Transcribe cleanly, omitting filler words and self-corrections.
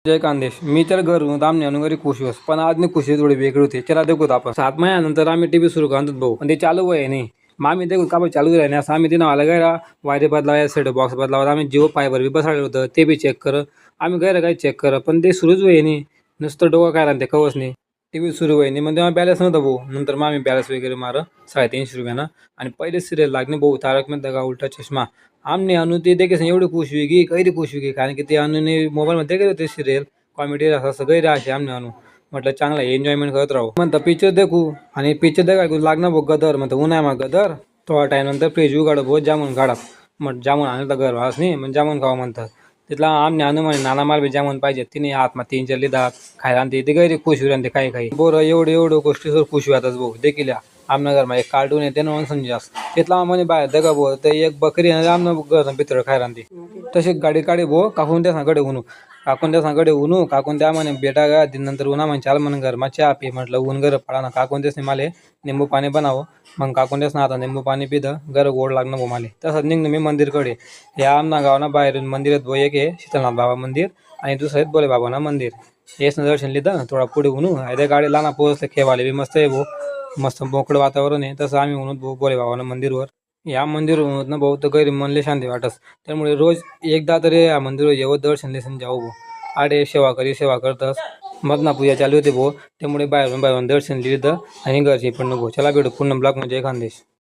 जय कांदेश मी तर घरून आमने अनुगरी खुशी होस पण आज खुशी थोडी वेगळी होती. चला देखूत आपण 7 महिन्यानंतर आम्ही टीव्ही सुरू करतो भाऊ पण ते चालू आहे नाही. मग आम्ही देखू का चालू राहणे असं आम्ही तिनं आला गैरा वायरे बदलावा सेट बॉक्स बदलावा आम्ही जिओ फायबर बी बसवलं होतं ते बी चेक कर आम्ही गैर काही चेक कर पण ते सुरूच होई नाही. नुसतं डोकं काय राहते कवच नाही. टीव्ही सुरू होई नाही मग तेव्हा बॅलन्स नव्हतं भाऊ. नंतर मग आम्ही बॅलन्स वगैरे मार 350 रुपयानं आणि पहिले सिरियल लागणे भाऊ तारक मेहता का उलटा चष्मा. आमने अनु ते देखील एवढी खुश हुई की कैरी खुश हुई कारण की ते अनुने मोबाईलमध्ये गेले होते सिरियल कॉमेडी असं सगळे राहायचे आमने आणू. म्हटलं चांगला एन्जॉयमेंट करत राहू म्हणतं पिक्चर देखू आणि पिक्चर देखा लागणार भाऊ गदर म्हणतं उन्हाय मग गदर थोडा टाइम नंतर फ्रीज उघड भाऊ जामून काढा मग जामून आणलं घर वास नाही मग जामून खावा म्हणतं. तिथला आमने आणू म्हणे नाना मला बी जामून पाहिजे तिने हातमा 3-4 लिदा खायला आणि ते गैरी खुश होईल आणि ते काही बोर एवढं गोष्टीसर खुश होताच भाऊ देखील आमना घरमा एक कार्टून येते ना समजास तिथला म्हणे बाहेर दगा भाऊ ते एक बकरी आमना घर पितळ खायला ती तशी गाडी काढी भाऊ काकून त्या सांगडे उनू काकून त्या सांगडे उनू काकून त्या म्हणे बेटा गा नंतर उन्हा म्हणे चाल म्हणे घर चहा पी म्हटलं ऊन घर पडा ना काकून त्यासने माले निंबू पाणी बनावं मग काकून त्यासनं आता निंबू पाणी पिधं घर गोड लागणं भाऊ माले तसंच निघणं मी मंदिरकडे या आमना गावना बाहेरून मंदिरात भाऊ एक आहे शीतलनाथ बाबा मंदिर आणि दुसरं आहेत बोले बाबा ना मंदिर येसनं दर्शन लिहिलं थोडा पुढे उनू त्या गाडी लाना पोहोचले खेवाले बी मस्त आहे भाऊ मस्त मोकळं वातावरण आहे तसं आम्ही म्हणून भाऊ बोले बाबा ना मंदिरवर या मंदिर ना भाऊ तर गैर मनले शांती वाटस त्यामुळे रोज एकदा तरी या मंदिर येऊ दर्शन लेसन जाऊ भाऊ आडे सेवा करतस मदना पूजा चालू होते भाऊ त्यामुळे बाहेरून दर्शन लिहिलं आणि घरचे पण नको चला भेटू पूर्ण ब्लॉक म्हणजे खानदेश.